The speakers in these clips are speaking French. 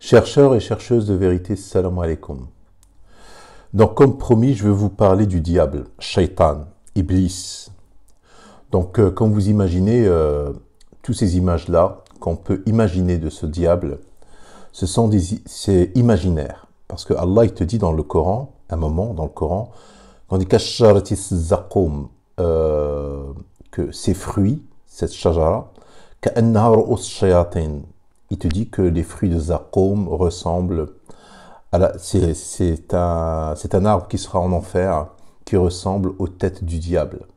Chercheurs et chercheuses de vérité, salam alaikum. Donc, comme promis, je vais vous parler du diable, Shaitan, Iblis. Donc, comme vous imaginez, toutes ces images-là qu'on peut imaginer de ce diable, c'est imaginaire. Parce que Allah, il te dit dans le Coran, un moment dans le Coran, quand il dit Kasharati Zaqum, que ces fruits, cette shajara, Ka'annaha ru'us shayatin, il te dit que les fruits de Zaqum ressemblent à c'est un arbre qui sera en enfer, qui ressemble aux têtes du diable.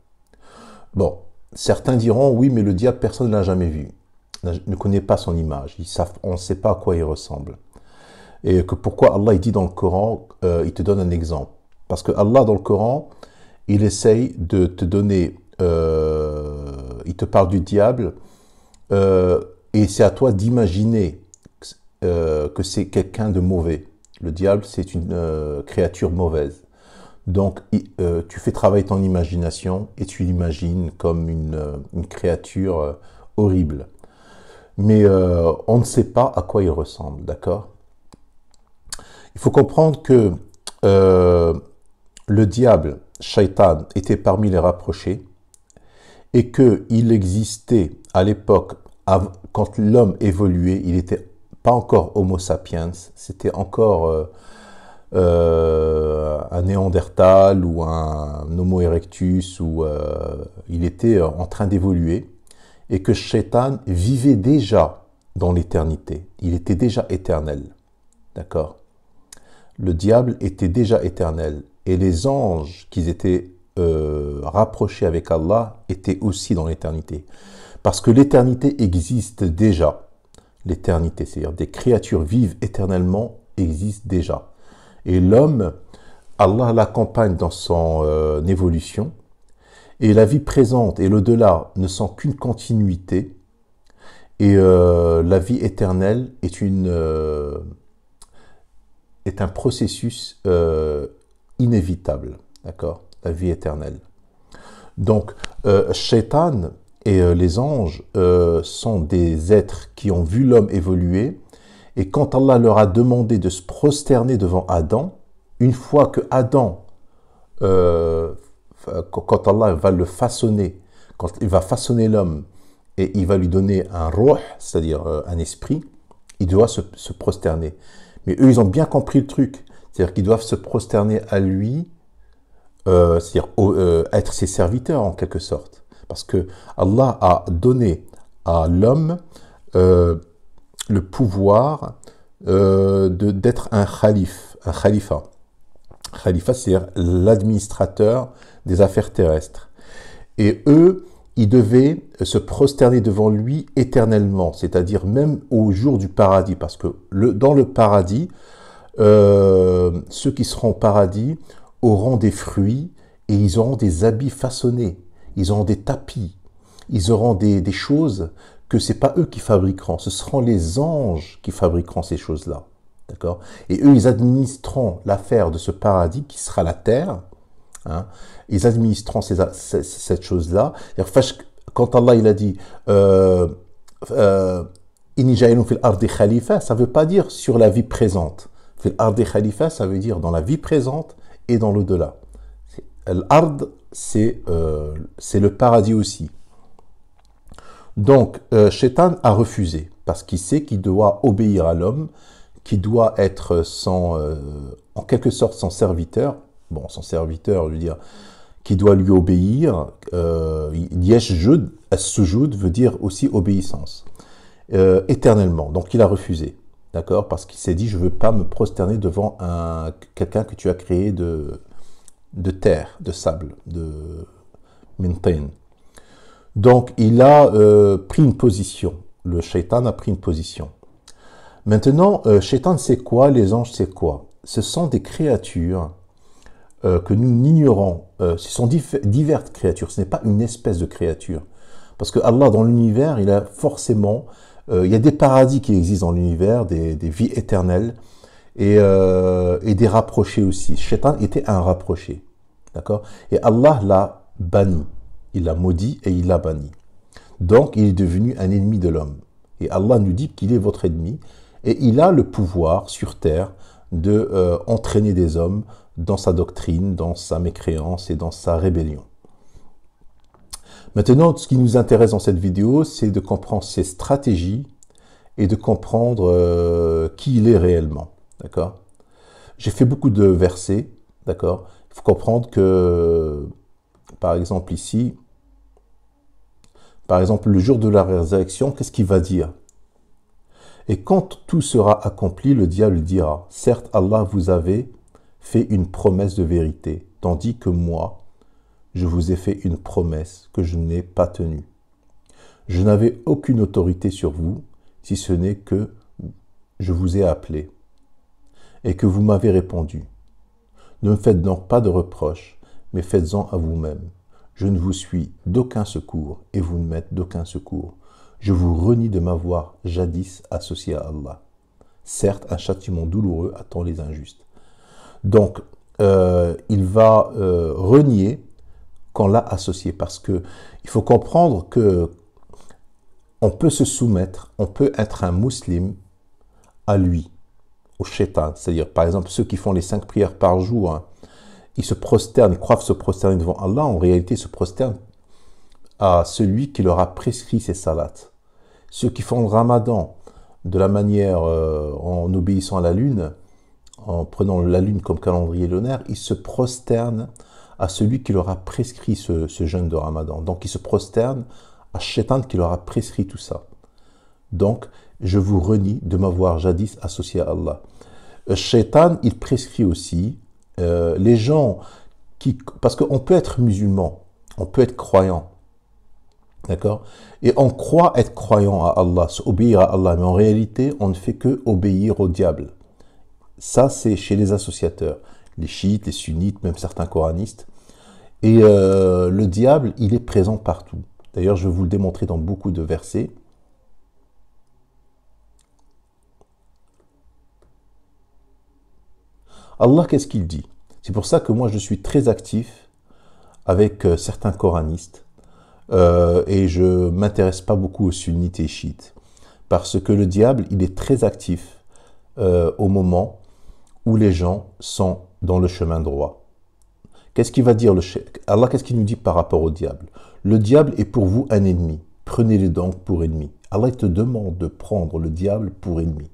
Bon, certains diront, oui, mais le diable, personne ne l'a jamais vu, ne connaît pas son image, on ne sait pas à quoi il ressemble. Et que pourquoi Allah il dit dans le Coran, il te donne un exemple. Parce que Allah dans le Coran, il essaye de te donner, il te parle du diable, et c'est à toi d'imaginer que c'est quelqu'un de mauvais. Le diable, c'est une créature mauvaise. Donc, tu fais travailler ton imagination et tu l'imagines comme une créature horrible. Mais on ne sait pas à quoi il ressemble, d'accord? Il faut comprendre que le diable, Shaitan, était parmi les rapprochés et qu'il existait à l'époque, quand l'homme évoluait, il n'était pas encore Homo sapiens, c'était encore un Néandertal ou un Homo erectus, où il était en train d'évoluer, et que Shaitan vivait déjà dans l'éternité, il était déjà éternel, d'accord? Le diable était déjà éternel, et les anges qui étaient rapprochés avec Allah étaient aussi dans l'éternité. Parce que l'éternité existe déjà. L'éternité, c'est-à-dire des créatures vives éternellement, existent déjà. Et l'homme, Allah l'accompagne dans son évolution, et la vie présente et l'au-delà ne sont qu'une continuité, et la vie éternelle est un processus inévitable, d'accord? La vie éternelle. Donc, Shaitan et les anges sont des êtres qui ont vu l'homme évoluer, et quand Allah leur a demandé de se prosterner devant Adam, une fois que Adam, quand Allah va le façonner, quand il va façonner l'homme, et il va lui donner un ruh, c'est-à-dire un esprit, il doit se prosterner. Mais eux, ils ont bien compris le truc. C'est-à-dire qu'ils doivent se prosterner à lui, c'est-à-dire être ses serviteurs en quelque sorte. Parce que Allah a donné à l'homme le pouvoir d'être un khalifa. Khalifa, c'est-à-dire l'administrateur des affaires terrestres. Et eux, ils devaient se prosterner devant lui éternellement, c'est-à-dire même au jour du paradis, parce que dans le paradis, ceux qui seront au paradis auront des fruits et ils auront des habits façonnés, ils auront des tapis, ils auront des choses que ce n'est pas eux qui fabriqueront, ce seront les anges qui fabriqueront ces choses-là. D'accord? Et eux, ils administreront l'affaire de ce paradis qui sera la terre. Hein, ils administreront cette chose-là. Quand Allah il a dit Inni ja'ilun fil ardi khalifa, ça ne veut pas dire sur la vie présente. Fil ardi khalifa, ça veut dire dans la vie présente et dans l'au-delà. L'ard, c'est le paradis aussi. Donc, Shaitan a refusé parce qu'il sait qu'il doit obéir à l'homme, qui doit être en quelque sorte son serviteur. Bon, son serviteur, je veux dire, qui doit lui obéir. Yashjud, as-sujud veut dire aussi obéissance. Éternellement. Donc, il a refusé. D'accord? Parce qu'il s'est dit, je ne veux pas me prosterner devant quelqu'un que tu as créé de terre, de sable, de mintain. Donc, il a pris une position. Le shaitan a pris une position. Maintenant, Shaitan, c'est quoi? Les anges, c'est quoi? Ce sont des créatures que nous n'ignorons. Ce sont diverses créatures. Ce n'est pas une espèce de créature. Parce que Allah, dans l'univers, il a forcément... il y a des paradis qui existent dans l'univers, des vies éternelles, et des rapprochés aussi. Shaitan était un rapproché. D'accord? Et Allah l'a banni. Il l'a maudit et il l'a banni. Donc, il est devenu un ennemi de l'homme. Et Allah nous dit qu'il est votre ennemi Et il a le pouvoir sur terre de entraîner des hommes dans sa doctrine, dans sa mécréance et dans sa rébellion. Maintenant, ce qui nous intéresse dans cette vidéo, c'est de comprendre ses stratégies et de comprendre qui il est réellement. D'accord? J'ai fait beaucoup de versets. D'accord? Il faut comprendre que, par exemple ici, par exemple, le jour de la résurrection, qu'est-ce qu'il va dire? Et quand tout sera accompli, le diable dira, « Certes, Allah vous avait fait une promesse de vérité, tandis que moi, je vous ai fait une promesse que je n'ai pas tenue. Je n'avais aucune autorité sur vous, si ce n'est que je vous ai appelé, et que vous m'avez répondu. Ne me faites donc pas de reproches, mais faites-en à vous-même. Je ne vous suis d'aucun secours, et vous ne m'êtes d'aucun secours. Je vous renie de m'avoir jadis associé à Allah. Certes, un châtiment douloureux attend les injustes. » Donc, il va renier qu'on l'a associé, parce que il faut comprendre que on peut se soumettre, on peut être un musulman à lui, au shaitan. C'est-à-dire, par exemple, ceux qui font les 5 prières par jour, hein, ils se prosternent, ils croient se prosterner devant Allah, en réalité ils se prosternent à celui qui leur a prescrit ces salats. Ceux qui font le ramadan de la manière, en obéissant à la lune, en prenant la lune comme calendrier lunaire, ils se prosternent à celui qui leur a prescrit ce jeûne de ramadan. Donc ils se prosternent à Shaitan qui leur a prescrit tout ça. Donc, je vous renie de m'avoir jadis associé à Allah. Shaitan, il prescrit aussi les gens qui... Parce qu'on peut être musulman, on peut être croyant, d'accord? Et on croit être croyant à Allah, obéir à Allah, mais en réalité, on ne fait que obéir au diable. Ça, c'est chez les associateurs, les chiites, les sunnites, même certains coranistes. Et le diable, il est présent partout. D'ailleurs, je vais vous le démontrer dans beaucoup de versets. Allah, qu'est-ce qu'il dit? C'est pour ça que moi, je suis très actif avec certains coranistes et je ne m'intéresse pas beaucoup aux sunnites et chiites. Parce que le diable, il est très actif au moment où les gens sont dans le chemin droit. Qu'est-ce qu'il va dire Allah, qu'est-ce qu'il nous dit par rapport au diable? Le diable est pour vous un ennemi. Prenez-le donc pour ennemi. Allah te demande de prendre le diable pour ennemi.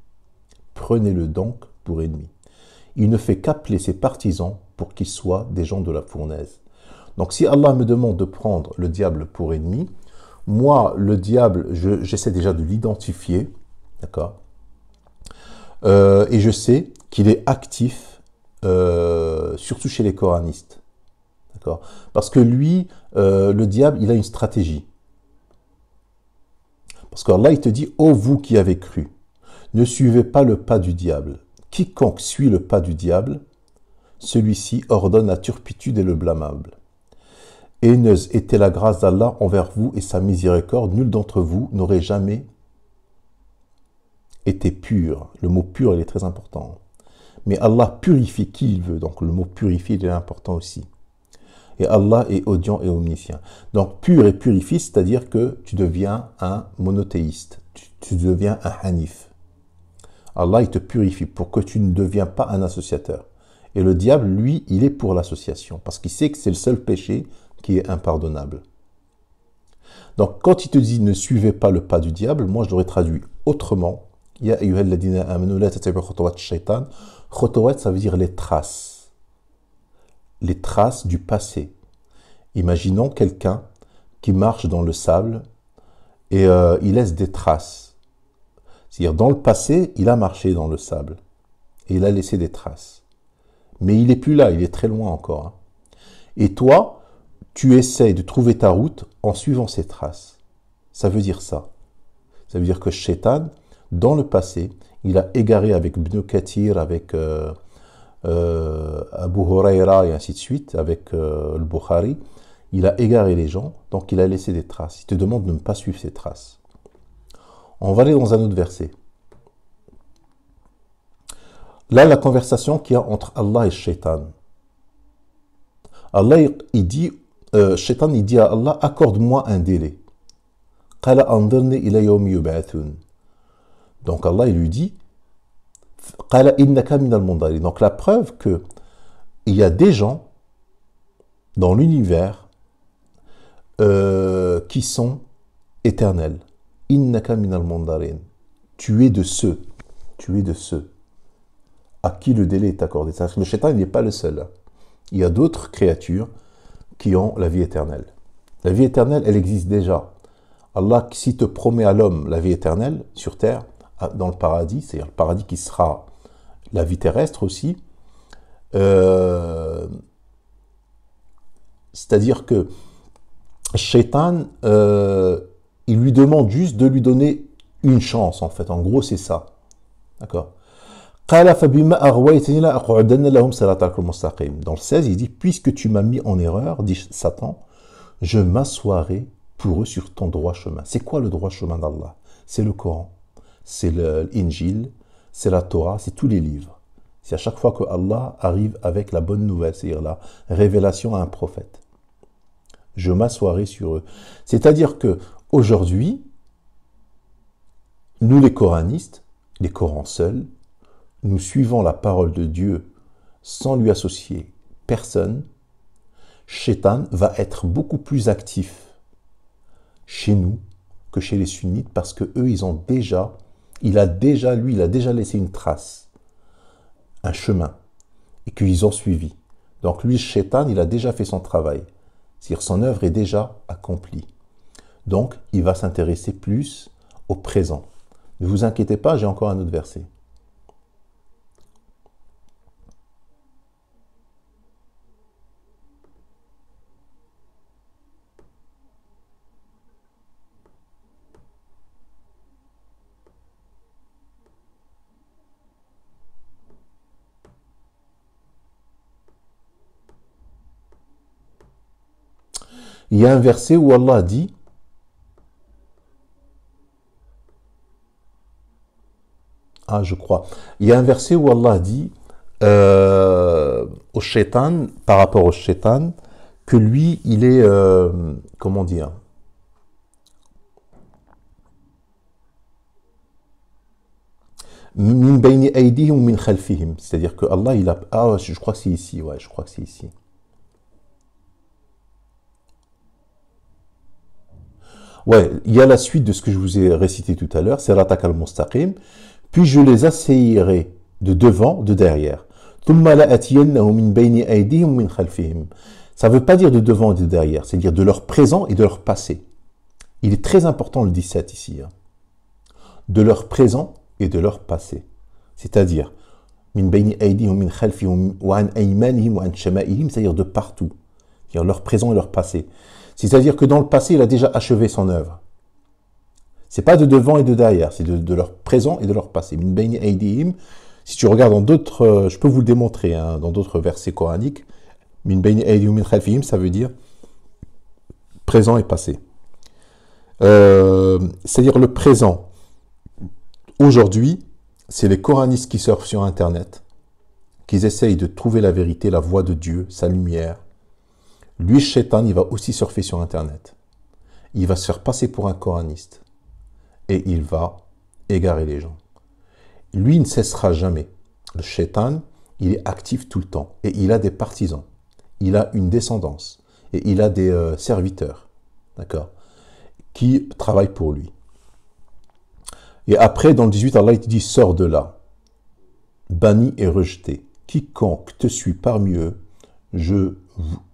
Prenez-le donc pour ennemi. Il ne fait qu'appeler ses partisans pour qu'ils soient des gens de la fournaise. Donc si Allah me demande de prendre le diable pour ennemi, moi, le diable, j'essaie déjà de l'identifier, d'accord? Et je sais qu'il est actif, surtout chez les coranistes. Parce que lui, le diable, il a une stratégie. Parce qu'Allah, il te dit, « Ô vous qui avez cru, ne suivez pas le pas du diable. Quiconque suit le pas du diable, celui-ci ordonne la turpitude et le blâmable. Haineuse était la grâce d'Allah envers vous et sa miséricorde. Nul d'entre vous n'aurait jamais été pur. » Le mot pur, il est très important. Mais Allah purifie qui il veut. Donc le mot purifier, il est important aussi. Et Allah est audient et omniscient. Donc, pur et purifié, c'est-à-dire que tu deviens un monothéiste. Tu deviens un hanif. Allah, il te purifie pour que tu ne deviens pas un associateur. Et le diable, lui, il est pour l'association. Parce qu'il sait que c'est le seul péché qui est impardonnable. Donc, quand il te dit ne suivez pas le pas du diable, moi, je l'aurais traduit autrement. Ya ayyuhalladhina amanu la tattabi'u khutuwat ash-shaytan. Khutuwat, ça veut dire les traces. Les traces du passé. Imaginons quelqu'un qui marche dans le sable et il laisse des traces. C'est-à-dire, dans le passé, il a marché dans le sable et il a laissé des traces. Mais il n'est plus là, il est très loin encore. Hein. Et toi, tu essaies de trouver ta route en suivant ces traces. Ça veut dire ça. Ça veut dire que Shaitan, dans le passé, il a égaré avec Ibn Kathir, avec... Abu Huraira et ainsi de suite, avec le Bukhari, il a égaré les gens, donc il a laissé des traces. Il te demande de ne pas suivre ces traces. On va aller dans un autre verset. Là, la conversation qu'il y a entre Allah et Shaitan. Allah, il dit, Shaitan, il dit à Allah, accorde-moi un délai. Donc Allah, il lui dit, قال إنك من المنظرين. Donc la preuve que il y a des gens dans l'univers qui sont éternels. Innaka min al-mundarin. Tu es de ceux à qui le délai est accordé. C'est-à-dire que le shaitan, il n'est pas le seul. Il y a d'autres créatures qui ont la vie éternelle. La vie éternelle, elle existe déjà. Allah, s'il te promet à l'homme la vie éternelle sur terre, dans le paradis, c'est-à-dire le paradis qui sera la vie terrestre aussi, c'est-à-dire que Shaitan, il lui demande juste de lui donner une chance, en fait. En gros, c'est ça. D'accord. Dans le 16, il dit, puisque tu m'as mis en erreur, dit Satan, je m'assoirai pour eux sur ton droit chemin. C'est quoi le droit chemin d'Allah? C'est le Coran, c'est l'Injil, c'est la Torah, c'est tous les livres. C'est à chaque fois que Allah arrive avec la bonne nouvelle, c'est-à-dire la révélation à un prophète. Je m'assoirai sur eux. C'est-à-dire que aujourd'hui, nous les coranistes, les Corans seuls, nous suivons la parole de Dieu sans lui associer personne. Shaitan va être beaucoup plus actif chez nous que chez les sunnites parce que eux, il a déjà laissé une trace, un chemin, et qu'ils ont suivi. Donc lui, Shaitan, il a déjà fait son travail. C'est-à-dire son œuvre est déjà accomplie. Donc, il va s'intéresser plus au présent. Ne vous inquiétez pas, j'ai encore un autre verset. Il y a un verset où Allah dit, je crois, il y a un verset où Allah dit au shaitan, par rapport au shaitan, que lui, il est, comment dire, min bayni aydihim min khalfihim, c'est-à-dire que Allah, il a, je crois que c'est ici, ouais, je crois que c'est ici. Ouais, il y a la suite de ce que je vous ai récité tout à l'heure, c'est l'attaque al-mustaqim. Puis je les assaillirai de devant, de derrière. Ça ne veut pas dire de devant et de derrière, c'est-à-dire de leur présent et de leur passé. Il est très important le 17 ici. De leur présent et de leur passé. C'est-à-dire, c'est-à-dire de partout. C'est-à-dire leur présent et leur passé. C'est-à-dire que dans le passé, il a déjà achevé son œuvre. C'est pas de devant et de derrière, c'est de leur présent et de leur passé. Min bayni aydihim, si tu regardes dans d'autres, je peux vous le démontrer, dans d'autres versets coraniques, min bayni aydihim min khalfihim, ça veut dire présent et passé. C'est-à-dire le présent. Aujourd'hui, c'est les coranistes qui surfent sur Internet, qui essayent de trouver la vérité, la voie de Dieu, sa lumière. Lui, Shaitan, il va aussi surfer sur Internet. Il va se faire passer pour un coraniste. Et il va égarer les gens. Lui, il ne cessera jamais. Le Shaitan, il est actif tout le temps. Et il a des partisans. Il a une descendance. Et il a des serviteurs. D'accord? Qui travaillent pour lui. Et après, dans le 18, Allah, il te dit, sors de là. Banni et rejeté. Quiconque te suit parmi eux,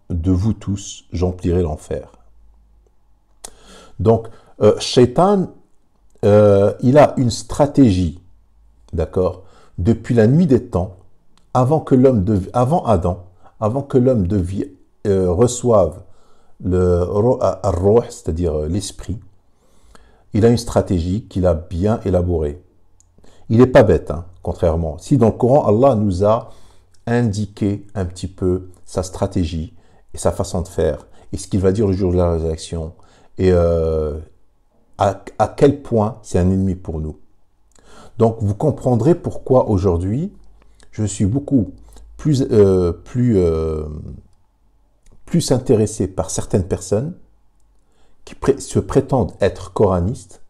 de vous tous, j'emplirai l'enfer. Donc, Shaitan, il a une stratégie, d'accord, depuis la nuit des temps, avant Adam, avant que l'homme reçoive le ruh, c'est-à-dire l'esprit, il a une stratégie qu'il a bien élaborée. Il n'est pas bête, contrairement. Si dans le Coran, Allah nous a indiqué un petit peu sa stratégie, et sa façon de faire, et ce qu'il va dire le jour de la résurrection, et à quel point c'est un ennemi pour nous. Donc vous comprendrez pourquoi aujourd'hui, je suis beaucoup plus intéressé par certaines personnes qui se prétendent être coranistes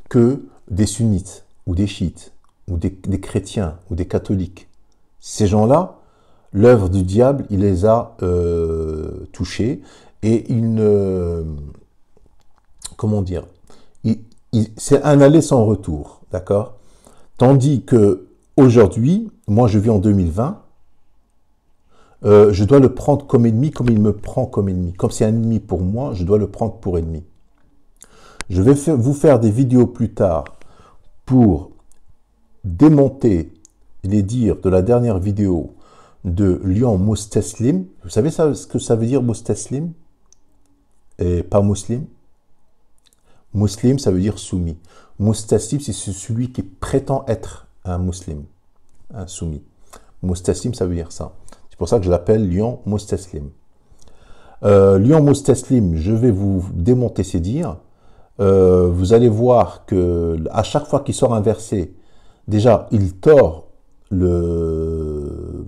que des sunnites ou des chiites ou des chrétiens, ou des catholiques. Ces gens-là, l'œuvre du diable, il les a touchés, et il ne... Comment dire, c'est un aller sans retour, d'accord? Tandis que aujourd'hui, moi je vis en 2020, je dois le prendre comme ennemi, comme il me prend comme ennemi. Comme c'est un ennemi pour moi, je dois le prendre pour ennemi. Je vais vous faire des vidéos plus tard pour démonter les dires de la dernière vidéo de Lion Mousteslim. Vous savez ce que ça veut dire Mousteslim? Et pas muslim? Muslim, ça veut dire soumis. Moustaslim, c'est celui qui prétend être un musulman, un soumis. Moustaslim, ça veut dire ça. C'est pour ça que je l'appelle Lion Moustaslim. Lion Moustaslim, je vais vous démonter ses dires. Vous allez voir que à chaque fois qu'il sort un verset, déjà, il tord le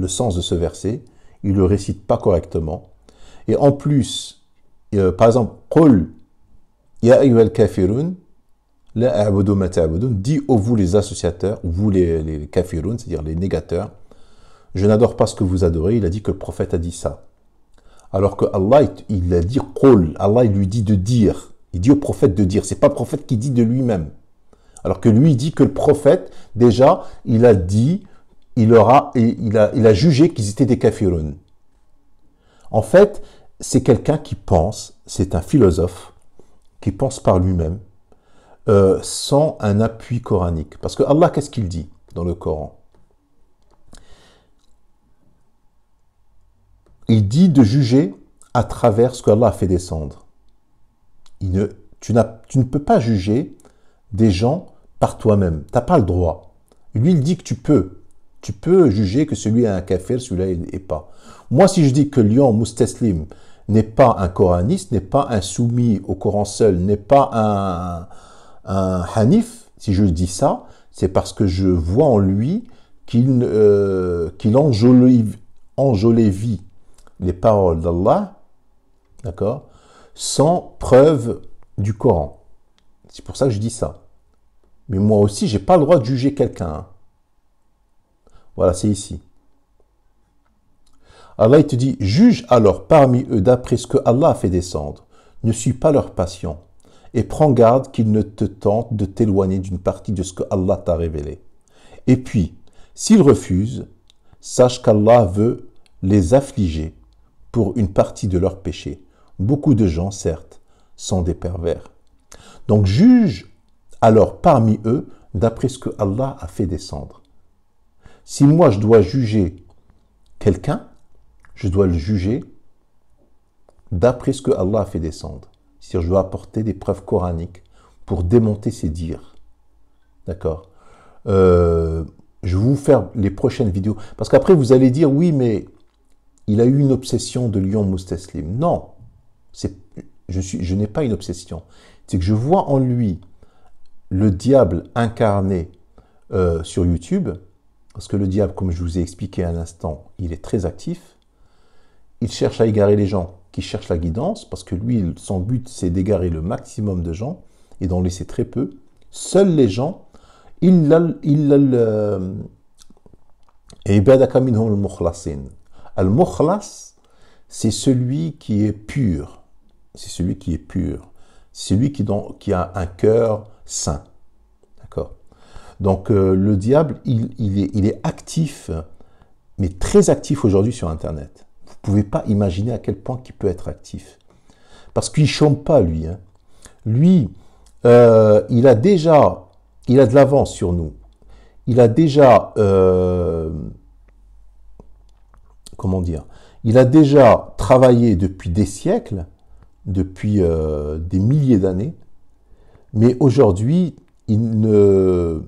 sens de ce verset. Il ne le récite pas correctement. Et en plus, par exemple, Qul Ya ayyuhal kafirun, la a'budu ma ta'budun, dit ô vous les associateurs, vous les kafirun, c'est-à-dire les négateurs, je n'adore pas ce que vous adorez. Il a dit que le prophète a dit ça. Alors que Allah, il a dit Qul, Allah il lui dit de dire, il dit au prophète de dire, c'est pas le prophète qui dit de lui-même. Alors que lui il dit que le prophète, déjà, il a dit, il a jugé qu'ils étaient des kafirun. En fait, c'est quelqu'un qui pense, c'est un philosophe, qui pense par lui-même, sans un appui coranique. Parce que Allah, qu'est-ce qu'il dit dans le Coran? Il dit de juger à travers ce qu'Allah a fait descendre. Tu ne peux pas juger des gens par toi-même. Tu n'as pas le droit. Lui, il dit que tu peux. Tu peux juger que celui est un kafir, celui-là n'est pas. Moi, si je dis que Lion Moustaslim n'est pas un coraniste, n'est pas un soumis au Coran seul, n'est pas un hanif, si je dis ça, c'est parce que je vois en lui qu'il enjolivit les paroles d'Allah, d'accord, sans preuve du Coran. C'est pour ça que je dis ça. Mais moi aussi, je n'ai pas le droit de juger quelqu'un. Voilà, c'est ici. Allah il te dit, juge alors parmi eux d'après ce que Allah a fait descendre. Ne suis pas leur passion et prends garde qu'ils ne te tentent de t'éloigner d'une partie de ce que Allah t'a révélé. Et puis, s'ils refusent, sache qu'Allah veut les affliger pour une partie de leurs péchés. Beaucoup de gens, certes, sont des pervers. Donc juge alors parmi eux d'après ce que Allah a fait descendre. Si moi je dois juger quelqu'un, je dois le juger d'après ce que Allah a fait descendre. C'est-à-dire, je dois apporter des preuves coraniques pour démonter ses dires. D'accord? Je vais vous faire les prochaines vidéos. Parce qu'après, vous allez dire, oui, mais il a eu une obsession de Lion Moustaslim. Non, je n'ai pas une obsession. C'est que je vois en lui le diable incarné sur YouTube. Parce que le diable, comme je vous ai expliqué à l'instant, il est très actif. Il cherche à égarer les gens qui cherchent la guidance, parce que lui, son but, c'est d'égarer le maximum de gens et d'en laisser très peu. Seuls les gens, Al-Mukhlas, c'est celui qui est pur. C'est celui qui est pur. C'est celui qui a un cœur saint. D'accord? Donc, le diable, il est actif, mais très actif aujourd'hui sur Internet. Vous ne pouvez pas imaginer à quel point il peut être actif. Parce qu'il ne chôme pas, lui. Hein. Lui, il a de l'avance sur nous. Il a déjà, comment dire, il a déjà travaillé depuis des siècles, depuis des milliers d'années, mais aujourd'hui, il ne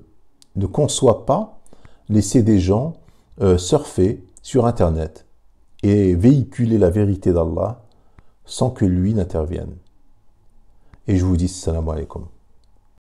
conçoit pas laisser des gens surfer sur Internet et véhiculer la vérité d'Allah sans que lui n'intervienne. Et je vous dis salam alaikum.